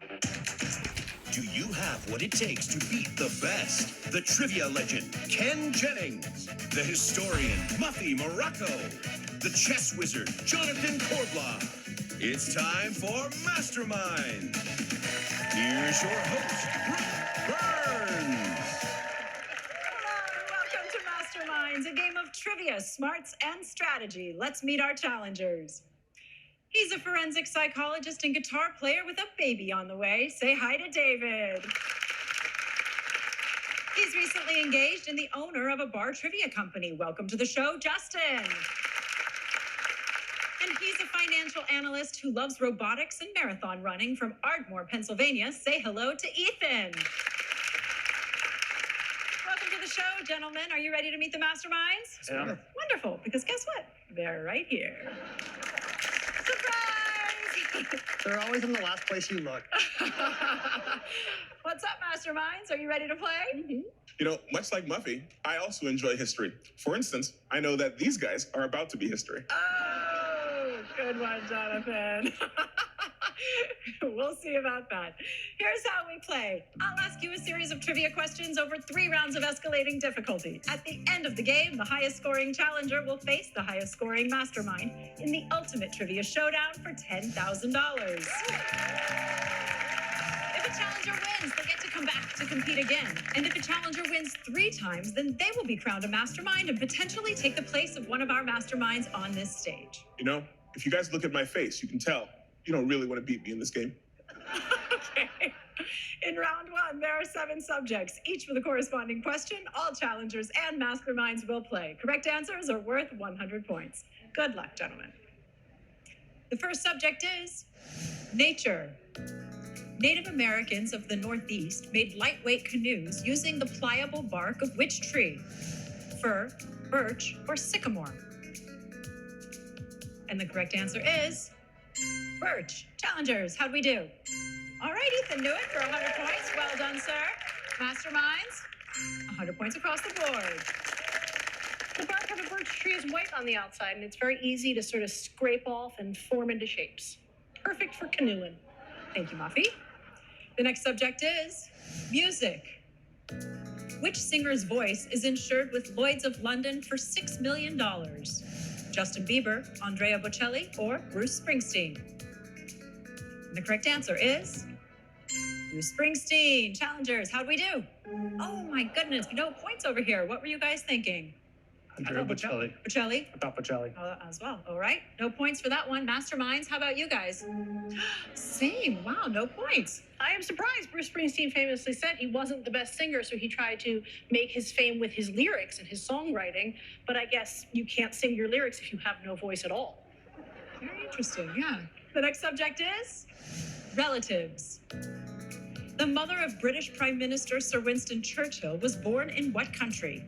Do you have what it takes to beat the best? The trivia legend, Ken Jennings. The historian, Muffy Morocco. The chess wizard, Jonathan Corblaw. It's time for Mastermind. Here's your host, Brooke Burns. Hello, and welcome to Masterminds, a game of trivia, smarts, and strategy. Let's meet our challengers. He's a forensic psychologist and guitar player with a baby on the way. Say hi to David. He's recently engaged in the owner of a bar trivia company. Welcome to the show, Justin. And he's a financial analyst who loves robotics and marathon running from Ardmore, Pennsylvania. Say hello to Ethan. Welcome to the show, gentlemen. Are you ready to meet the masterminds? Yeah. Wonderful, because guess what? They're right here. Surprise! They're always in the last place you look. What's up, masterminds? Are you ready to play? Mm-hmm. You know, much like Muffy, I also enjoy history. For instance, I know that these guys are about to be history. Oh, good one, Jonathan. We'll see about that. Here's how we play. I'll ask you a series of trivia questions over 3 rounds of escalating difficulty. At the end of the game, the highest scoring challenger will face the highest scoring mastermind in the ultimate trivia showdown for $10,000. If a challenger wins, they get to come back to compete again. And if a challenger wins 3 times, then they will be crowned a mastermind and potentially take the place of one of our masterminds on this stage. You know, if you guys look at my face, you can tell you don't really want to beat me in this game. Okay. In round 1, there are 7 subjects, each with a corresponding question. All challengers and masterminds will play. Correct answers are worth 100 points. Good luck, gentlemen. The first subject is nature. Native Americans of the Northeast made lightweight canoes using the pliable bark of which tree? Fir, birch, or sycamore? And the correct answer is birch. Challengers, how'd we do? All right, Ethan knew it for 100 points. Well done, sir. Masterminds, 100 points across the board. The bark of a birch tree is white on the outside, and it's very easy to sort of scrape off and form into shapes. Perfect for canoeing. Thank you, Muffy. The next subject is music. Which singer's voice is insured with Lloyd's of London for $6 million? Justin Bieber, Andrea Bocelli, or Bruce Springsteen? And the correct answer is Bruce Springsteen. Challengers, how'd we do? Oh my goodness, no points over here. What were you guys thinking? Andrea Bocelli. Bocelli? About Bocelli. As well. All right. No points for that one. Masterminds, how about you guys? Same. Wow, no points. I am surprised. Bruce Springsteen famously said he wasn't the best singer, so he tried to make his fame with his lyrics and his songwriting. But I guess you can't sing your lyrics if you have no voice at all. Very interesting, yeah. The next subject is relatives. The mother of British Prime Minister Sir Winston Churchill was born in what country?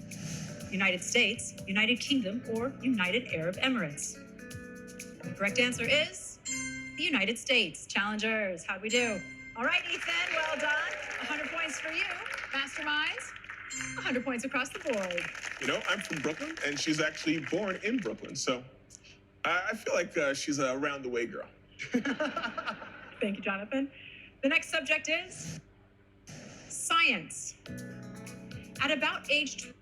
United States, United Kingdom, or United Arab Emirates? And the correct answer is the United States. Challengers, how'd we do? All right, Ethan, well done. 100 points for you. Masterminds, 100 points across the board. You know, I'm from Brooklyn, and she's actually born in Brooklyn, so I feel like she's a round-the-way girl. Thank you, Jonathan. The next subject is science. At about age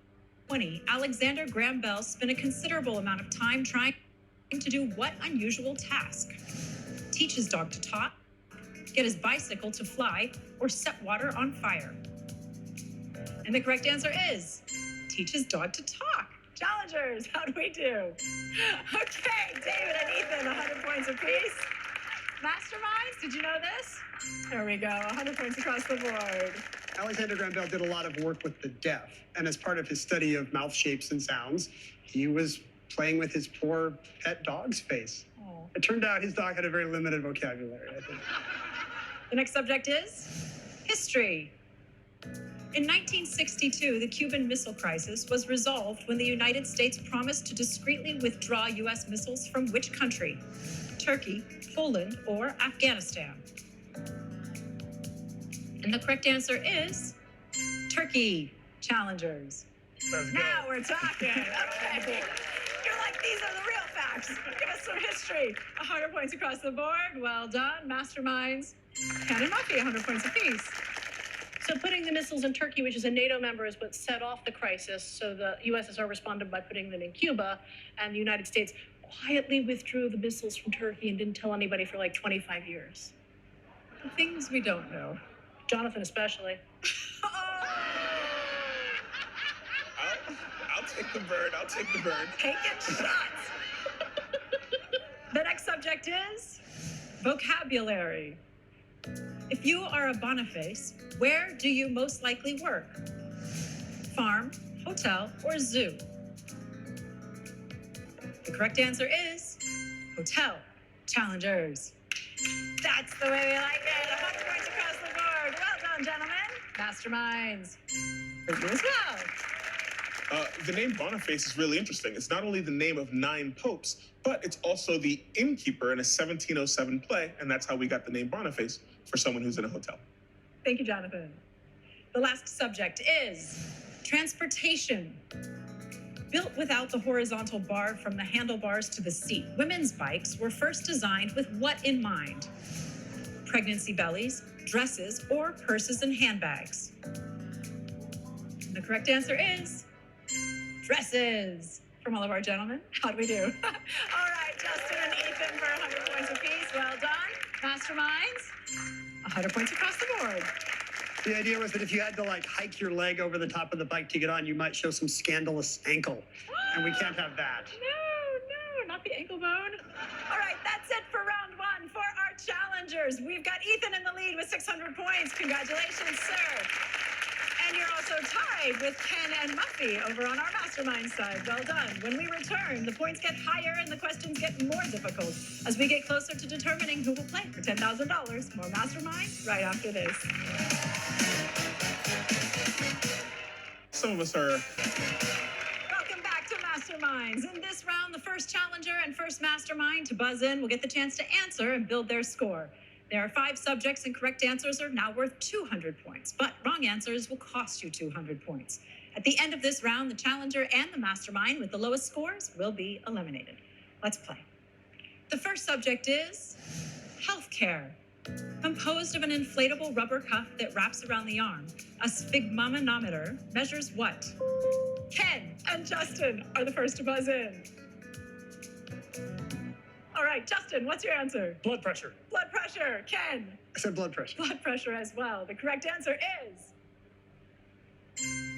20, Alexander Graham Bell spent a considerable amount of time trying to do what unusual task? Teach his dog to talk, get his bicycle to fly, or set water on fire? And the correct answer is teach his dog to talk. Challengers, how do we do? Okay, David and Ethan, 100 points apiece. Masterminds, did you know this? There we go, 100 points across the board. Alexander Graham Bell did a lot of work with the deaf, and as part of his study of mouth shapes and sounds, he was playing with his poor pet dog's face. Oh. It turned out his dog had a very limited vocabulary, I think. The next subject is history. In 1962, the Cuban Missile Crisis was resolved when the United States promised to discreetly withdraw U.S. missiles from which country? Turkey, Poland, or Afghanistan? And the correct answer is Turkey. Challengers. Now we're talking. Okay. You're like, these are the real facts. Give us some history. 100 points across the board. Well done. Masterminds, Ken and Muffy, 100 points apiece. So putting the missiles in Turkey, which is a NATO member, is what set off the crisis. So the USSR responded by putting them in Cuba, and the United States quietly withdrew the missiles from Turkey and didn't tell anybody for like 25 years. The things we don't know. Jonathan especially. I'll take the bird. I'll take the bird. Taking shots. The next subject is vocabulary. If you are a Boniface, where do you most likely work? Farm, hotel, or zoo? The correct answer is hotel. Challengers. That's the way we like it. 100 points across the board. Well done, gentlemen. Masterminds. For you as well. The name Boniface is really interesting. It's not only the name of 9 popes, but it's also the innkeeper in a 1707 play, and that's how we got the name Boniface for someone who's in a hotel. Thank you, Jonathan. The last subject is transportation. Built without the horizontal bar from the handlebars to the seat, women's bikes were first designed with what in mind? Pregnancy bellies, dresses, or purses and handbags? And the correct answer is dresses. From all of our gentlemen, how'd we do? All right, Justin and Ethan for 100 points apiece. Well done. Masterminds, 100 points across the board. The idea was that if you had to like hike your leg over the top of the bike to get on, you might show some scandalous ankle. And we can't have that. No, not the ankle bone. All right, that's it for round 1 for our challengers. We've got Ethan in the lead with 600 points. Congratulations, sir. And you're also tied with Ken and Muffy over on our mastermind side. Well done. When we return, the points get higher and the questions get more difficult as we get closer to determining who will play for $10,000. More mastermind right after this. Some of us are... Welcome back to Masterminds. In this round, the first challenger and first mastermind to buzz in will get the chance to answer and build their score. There are 5 subjects, and correct answers are now worth 200 points, but wrong answers will cost you 200 points. At the end of this round, the challenger and the mastermind with the lowest scores will be eliminated. Let's play. The first subject is healthcare. Composed of an inflatable rubber cuff that wraps around the arm, a sphygmomanometer measures what? Ken and Justin are the first to buzz in. All right, Justin, what's your answer? Blood pressure. Blood pressure. Ken? I said blood pressure. Blood pressure as well. The correct answer is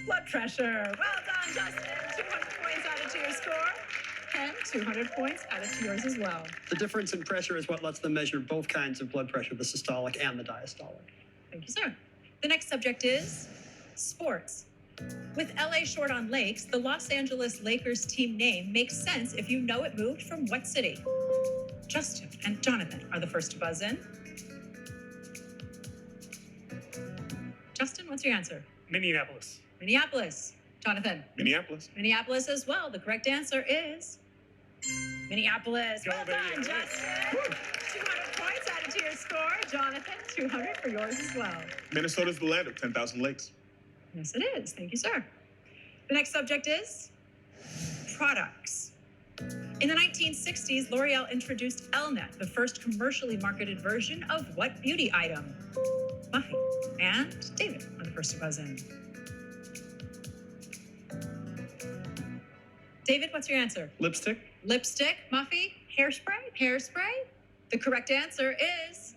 blood pressure. Well done, Justin. 200 points added to your score. Ken, 200 points added to yours as well. The difference in pressure is what lets them measure both kinds of blood pressure, the systolic and the diastolic. Thank you, sir. The next subject is sports. With LA short on lakes, the Los Angeles Lakers team name makes sense if you know it moved from what city? Justin and Jonathan are the first to buzz in. Justin, what's your answer? Minneapolis. Minneapolis. Jonathan? Minneapolis. Minneapolis as well. The correct answer is Minneapolis. Go, Well baby. done, Justin. 200 points added to your score. Jonathan, 200 for yours as well. Minnesota's the land of 10,000 lakes. Yes, it is. Thank you, sir. The next subject is products. In the 1960s, L'Oreal introduced Elnet, the first commercially marketed version of what beauty item? Muffy and David are the first to buzz in. David, what's your answer? Lipstick? Lipstick. Muffy? Hairspray? Hairspray? The correct answer is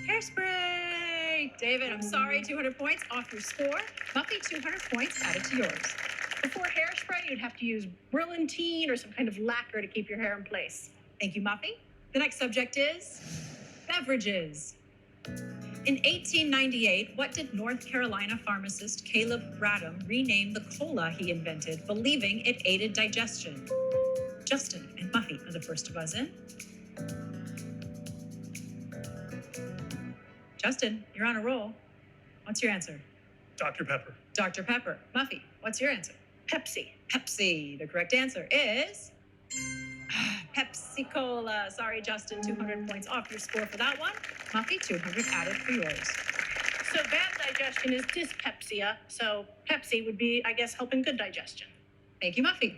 hairspray. David, I'm sorry, 200 points off your score. Muffy, 200 points added to yours. Before hairspray, you'd have to use Brilliantine or some kind of lacquer to keep your hair in place. Thank you, Muffy. The next subject is beverages. In 1898, what did North Carolina pharmacist Caleb Bradham rename the cola he invented, believing it aided digestion? Justin and Muffy are the first to buzz in. Justin, you're on a roll. What's your answer? Dr. Pepper. Dr. Pepper. Muffy, what's your answer? Pepsi. Pepsi. The correct answer is Pepsi Cola. Sorry, Justin, 200 points off your score for that one. Muffy, 200 added for yours. So bad digestion is dyspepsia. So Pepsi would be, I guess, helping good digestion. Thank you, Muffy.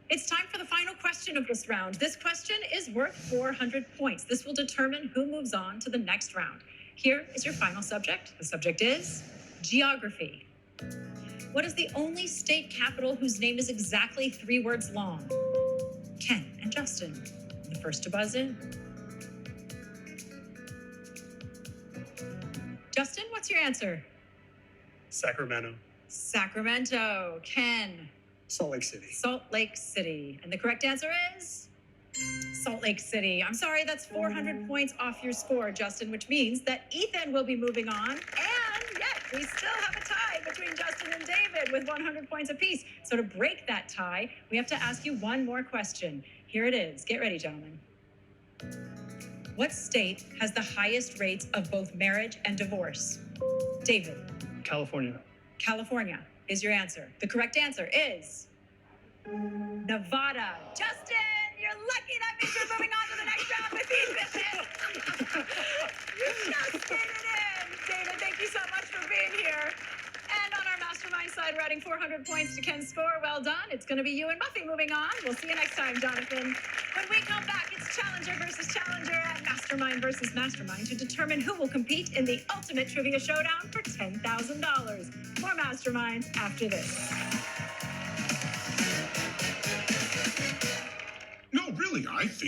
It's time for the final question of this round. This question is worth 400 points. This will determine who moves on to the next round. Here is your final subject. The subject is geography. What is the only state capital whose name is exactly 3 words long? Ken and Justin, the first to buzz in. Justin, what's your answer? Sacramento. Sacramento. Ken, Salt Lake City. Salt Lake City. And the correct answer is Salt Lake City. I'm sorry, that's 400 points off your score, Justin, which means that Ethan will be moving on. And yet, we still have a tie between Justin and David with 100 points apiece. So to break that tie, we have to ask you one more question. Here it is. Get ready, gentlemen. What state has the highest rates of both marriage and divorce? David. California. California is your answer. The correct answer is Nevada. Justin, you're lucky. That means you're moving on to the next round with Ethan. You just made it in. David, thank you so much for being here. And on our mastermind side, we're adding 400 points to Ken's score. Well done. It's going to be you and Muffy moving on. We'll see you next time, Jonathan. When we come back, it's Challenger versus Challenger and Mastermind versus Mastermind to determine who will compete in the ultimate trivia showdown for $10,000. More Masterminds after this. No, really, I think.